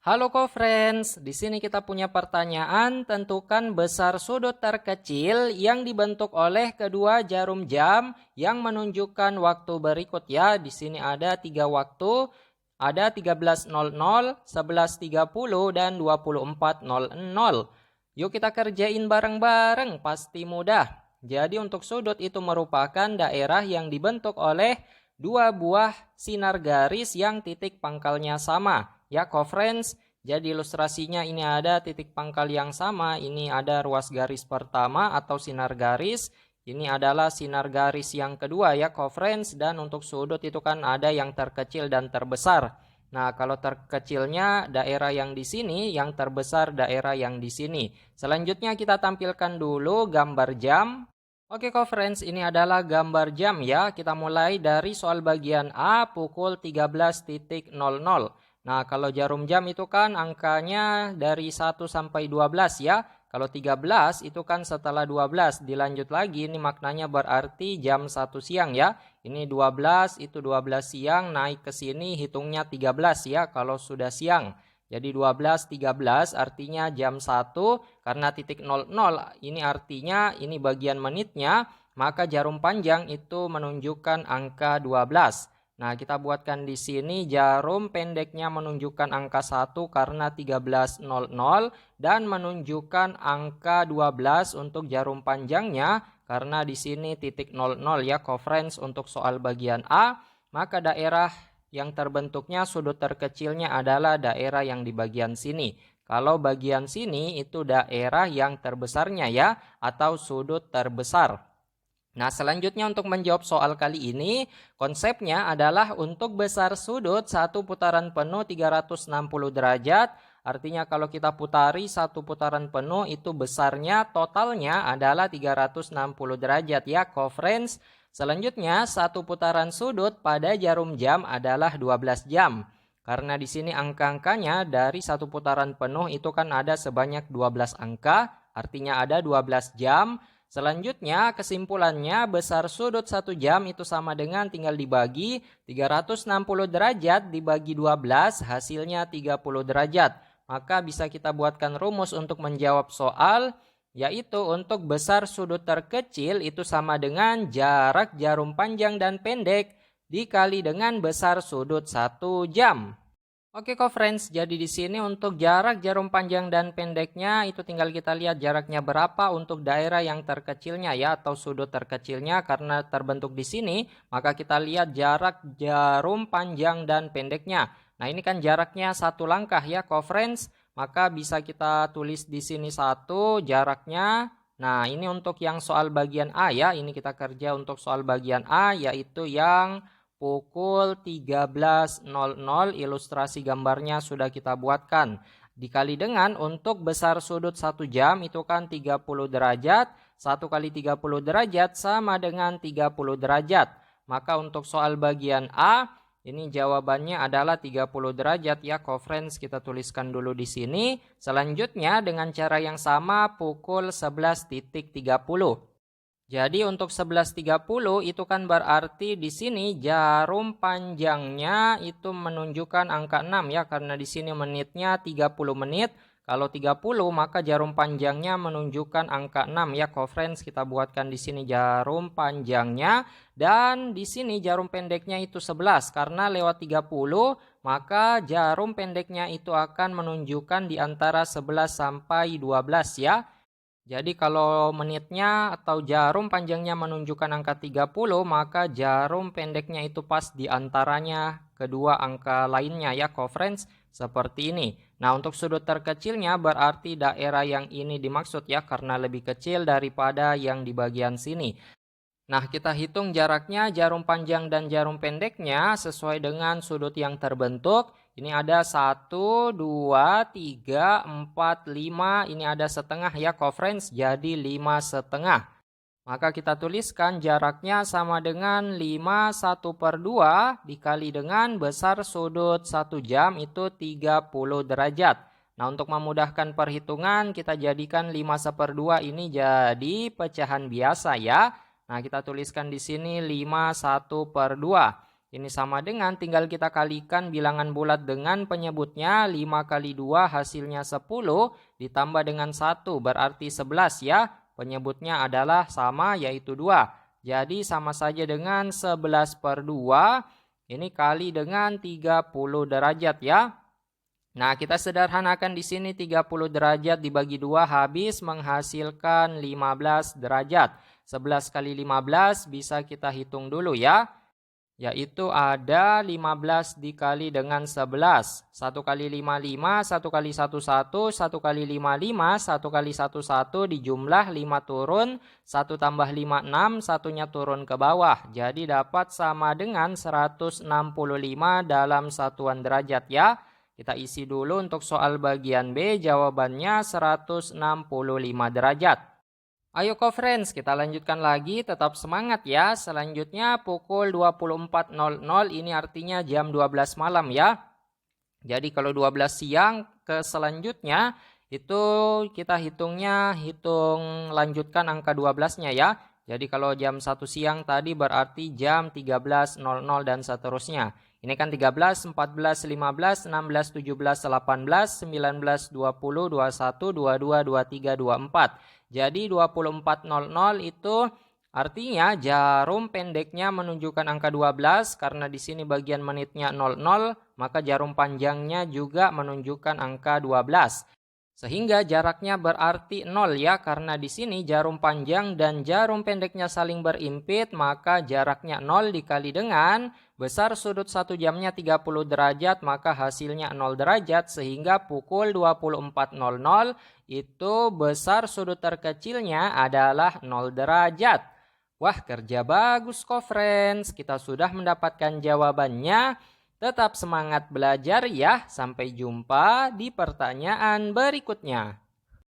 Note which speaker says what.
Speaker 1: Halo co-friends, di sini kita punya pertanyaan. Tentukan besar sudut terkecil yang dibentuk oleh kedua jarum jam yang menunjukkan waktu berikut ya. Di sini ada 3 waktu, ada 13.00, 11.30 dan 24.00. Yuk kita kerjain bareng-bareng, pasti mudah. Jadi untuk sudut itu merupakan daerah yang dibentuk oleh dua buah sinar garis yang titik pangkalnya sama. Ya co-friends, jadi ilustrasinya ini ada titik pangkal yang sama, ini ada ruas garis pertama atau sinar garis, ini adalah sinar garis yang kedua ya co-friends, dan untuk sudut itu kan ada yang terkecil dan terbesar. Nah, kalau terkecilnya daerah yang di sini, yang terbesar daerah yang di sini. Selanjutnya kita tampilkan dulu gambar jam. Oke co-friends, ini adalah gambar jam ya. Kita mulai dari soal bagian A pukul 13.00. Nah, kalau jarum jam itu kan angkanya dari 1 sampai 12 ya. Kalau 13 itu kan setelah 12. Dilanjut lagi, ini maknanya berarti jam 1 siang ya. Ini 12, itu 12 siang, naik ke sini hitungnya 13 ya kalau sudah siang. Jadi 12, 13 artinya jam 1, karena titik 00 ini artinya ini bagian menitnya, maka jarum panjang itu menunjukkan angka 12. Nah, kita buatkan di sini jarum pendeknya menunjukkan angka 1 karena 13.00 dan menunjukkan angka 12 untuk jarum panjangnya karena di sini titik 00 ya co-friends untuk soal bagian A, maka daerah yang terbentuknya sudut terkecilnya adalah daerah yang di bagian sini. Kalau bagian sini itu daerah yang terbesarnya ya atau sudut terbesar. Nah, selanjutnya untuk menjawab soal kali ini, konsepnya adalah untuk besar sudut satu putaran penuh 360 derajat. Artinya kalau kita putari satu putaran penuh itu besarnya totalnya adalah 360 derajat ya co-friends. Selanjutnya satu putaran sudut pada jarum jam adalah 12 jam. Karena di sini angka-angkanya dari satu putaran penuh itu kan ada sebanyak 12 angka, artinya ada 12 jam. Selanjutnya kesimpulannya besar sudut 1 jam itu sama dengan tinggal dibagi 360 derajat dibagi 12 hasilnya 30 derajat. Maka bisa kita buatkan rumus untuk menjawab soal, yaitu untuk besar sudut terkecil itu sama dengan jarak jarum panjang dan pendek dikali dengan besar sudut 1 jam. Oke co-friends, jadi di sini untuk jarak jarum panjang dan pendeknya itu tinggal kita lihat jaraknya berapa untuk daerah yang terkecilnya ya atau sudut terkecilnya karena terbentuk di sini, maka kita lihat jarak jarum panjang dan pendeknya. Nah, ini kan jaraknya 1 langkah ya co-friends, maka bisa kita tulis di sini 1 jaraknya. Nah, ini untuk yang soal bagian A ya, ini kita kerja untuk soal bagian A yaitu yang pukul 13.00, ilustrasi gambarnya sudah kita buatkan. Dikali dengan untuk besar sudut 1 jam itu kan 30 derajat. 1 kali 30 derajat sama dengan 30 derajat. Maka untuk soal bagian A, ini jawabannya adalah 30 derajat ya co-friends, kita tuliskan dulu di sini. Selanjutnya dengan cara yang sama pukul 11.30. Jadi untuk 11.30 itu kan berarti di sini jarum panjangnya itu menunjukkan angka 6 ya karena di sini menitnya 30 menit. Kalau 30 maka jarum panjangnya menunjukkan angka 6 ya co-friends, kita buatkan di sini jarum panjangnya dan di sini jarum pendeknya itu 11 karena lewat 30 maka jarum pendeknya itu akan menunjukkan di antara 11 sampai 12 ya. Jadi kalau menitnya atau jarum panjangnya menunjukkan angka 30, maka jarum pendeknya itu pas di antaranya kedua angka lainnya ya co-friends, seperti ini. Nah, untuk sudut terkecilnya berarti daerah yang ini dimaksud ya karena lebih kecil daripada yang di bagian sini. Nah, kita hitung jaraknya jarum panjang dan jarum pendeknya sesuai dengan sudut yang terbentuk. Ini ada 1, 2, 3, 4, 5. Ini ada setengah ya co-friends, jadi 5,5. Maka kita tuliskan jaraknya sama dengan 5/1/2 dikali dengan besar sudut 1 jam itu 30 derajat. Nah, untuk memudahkan perhitungan kita jadikan 5/2 ini jadi pecahan biasa ya. Nah, kita tuliskan di sini 5/1/2. Ini sama dengan tinggal kita kalikan bilangan bulat dengan penyebutnya. 5 kali 2 hasilnya 10 ditambah dengan 1 berarti 11 ya. Penyebutnya adalah sama yaitu 2. Jadi sama saja dengan 11 per 2. Ini kali dengan 30 derajat ya. Nah, kita sederhanakan di sini 30 derajat dibagi 2 habis menghasilkan 15 derajat. 11 kali 15 bisa kita hitung dulu ya. Yaitu ada 15 dikali dengan 11. 1 kali 5, 5. 1 kali 1, 1. 1 kali 5, 5. 1 kali 1, 1. Dijumlah 5 turun. 1 tambah 5, 6. Satunya turun ke bawah. Jadi dapat sama dengan 165 dalam satuan derajat ya. Kita isi dulu untuk soal bagian B. Jawabannya 165 derajat. Ayo co-friends, kita lanjutkan lagi, tetap semangat ya. Selanjutnya pukul 24.00, ini artinya jam 12 malam ya. Jadi kalau 12 siang ke selanjutnya, itu kita hitung lanjutkan angka 12-nya ya. Jadi kalau jam 1 siang tadi berarti jam 13.00 dan seterusnya. Ini kan 13, 14, 15, 16, 17, 18, 19, 20, 21, 22, 23, 24. Jadi 24.00 itu artinya jarum pendeknya menunjukkan angka 12 karena di sini bagian menitnya 00, maka jarum panjangnya juga menunjukkan angka 12. Sehingga jaraknya berarti 0 ya, karena di sini jarum panjang dan jarum pendeknya saling berimpit, maka jaraknya 0 dikali dengan besar sudut 1 jamnya 30 derajat, maka hasilnya 0 derajat, sehingga pukul 24.00 itu besar sudut terkecilnya adalah 0 derajat. Wah, kerja bagus kok friends, kita sudah mendapatkan jawabannya. Tetap semangat belajar ya, sampai jumpa di pertanyaan berikutnya.